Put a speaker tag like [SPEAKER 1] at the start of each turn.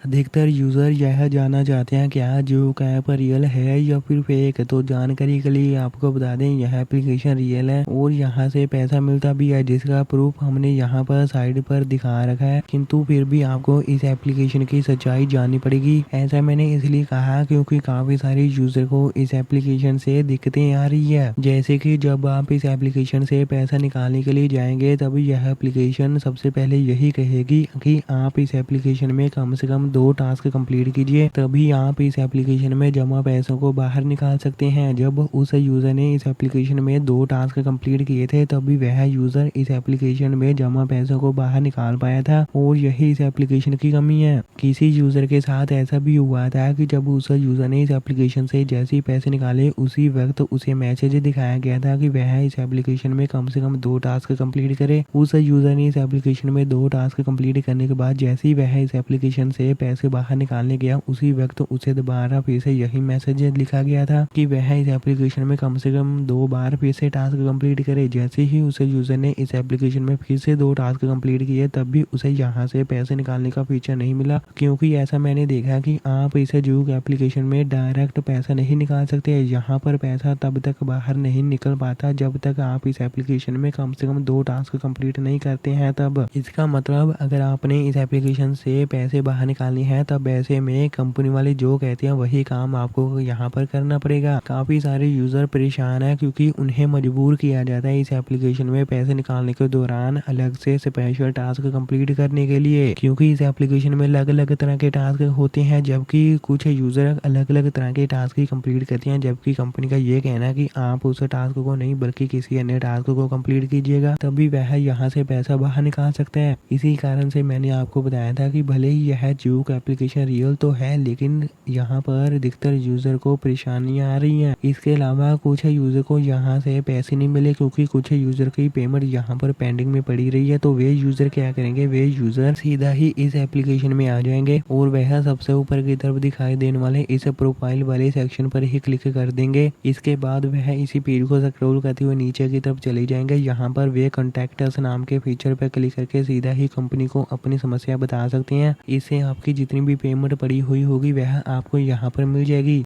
[SPEAKER 1] अधिकतर यूज़र यह जानना चाहते हैं क्या जोक ऐप रियल है या फिर फेक। तो जानकारी के लिए आपको बता दें यह एप्लीकेशन रियल है और यहाँ से पैसा मिलता भी है, जिसका प्रूफ हमने यहाँ पर साइड पर दिखा रखा है। किंतु फिर भी आपको इस एप्लीकेशन की सच्चाई जाननी पड़ेगी। ऐसा मैंने इसलिए कहा क्योंकि काफ़ी सारे यूज़र को इस एप्लीकेशन से दिक्कतें आ रही है। जैसे कि जब आप इस एप्लीकेशन से पैसा निकालने के लिए जाएंगे तब यह एप्लीकेशन सबसे पहले यही कहेगी कि आप इस एप्लीकेशन में कम से कम 2 टास्क कंप्लीट कीजिए, तभी आप इस एप्लीकेशन में जमा पैसों को बाहर निकाल सकते हैं। जब उस यूज़र ने इस एप्लीकेशन में 2 टास्क कंप्लीट किए थे तभी वह यूज़र इस एप्लीकेशन में जमा पैसों को बाहर निकाल पाया था और यही इस एप्लीकेशन की कमी है। किसी यूज़र के साथ ऐसा भी हुआ था कि जब उस यूज़र ने इस एप्लीकेशन से जैसे ही पैसे निकाले उसी वक्त उसे मैसेज दिखाया गया था कि वह इस एप्लीकेशन में कम से कम 2 टास्क कंप्लीट करे। उस यूज़र ने इस एप्लीकेशन में 2 टास्क कंप्लीट करने के बाद जैसे ही वह इस एप्लीकेशन से पैसे बाहर निकालने गया उसी वक्त उसे दोबारा फिर से यही मैसेज लिखा गया था कि वह इस एप्लीकेशन में कम से कम 2 बार फिर से टास्क कंप्लीट करे। जैसे ही उस यूज़र ने इस एप्लीकेशन में फिर से 2 टास्क कंप्लीट किए तब भी उसे यहाँ से पैसे निकालने का फीचर नहीं मिला, क्योंकि ऐसा मैंने देखा कि आप इस जोक एप्लीकेशन में डायरेक्ट पैसा नहीं निकाल सकते। यहाँ पर पैसा तब तक बाहर नहीं निकल पाता जब तक आप इस एप्लीकेशन में कम से कम 2 टास्क कंप्लीट नहीं करते हैं। तब इसका मतलब अगर आपने इस एप्लीकेशन से पैसे बाहर निकालने हैं तब ऐसे में कंपनी वाले जो कहते हैं वही काम आपको यहाँ पर करना पड़ेगा। काफ़ी सारे यूज़र परेशान है क्योंकि उन्हें मजबूर किया जाता है इस एप्लीकेशन में पैसे निकालने के दौरान अलग से स्पेशल टास्क कंप्लीट करने के लिए, क्योंकि इस एप्लीकेशन में अलग अलग तरह के टास्क होते हैं जबकि कुछ यूज़र अलग अलग तरह के टास्क ही कंप्लीट करते हैं। जबकि कंपनी का ये कहना है कि आप उस टास्क को नहीं बल्कि किसी अन्य टास्क को कंप्लीट कीजिएगा तभी वह यहाँ से पैसा बाहर निकाल सकते हैं। इसी कारण से मैंने आपको बताया था कि भले ही यह जोक एप्लीकेशन रियल तो है लेकिन यहाँ पर अधिकतर यूज़र को परेशानियाँ आ रही हैं। इसके अलावा कुछ यूज़र को यहाँ से पैसे नहीं मिले क्योंकि कुछ यूज़र की पेमेंट यहाँ पर पेंडिंग में पड़ी रही है। तो वे यूज़र क्या करेंगे, वे यूज़र सीधा ही इस एप्लीकेशन में आ जाएंगे और वह सबसे ऊपर की तरफ दिखाई देने वाले इस प्रोफाइल वाले सेक्शन पर ही क्लिक कर देंगे। इसके बाद वह इसी पेज को स्क्रॉल करते हुए नीचे की तरफ चले जाएंगे। यहाँ पर वे कॉन्टैक्ट अस नाम के फीचर पर क्लिक करके सीधा ही कंपनी को अपनी समस्या बता सकते हैं। इससे आपकी जितनी भी पेमेंट पड़ी हुई होगी वह आपको यहाँ पर मिल जाएगी।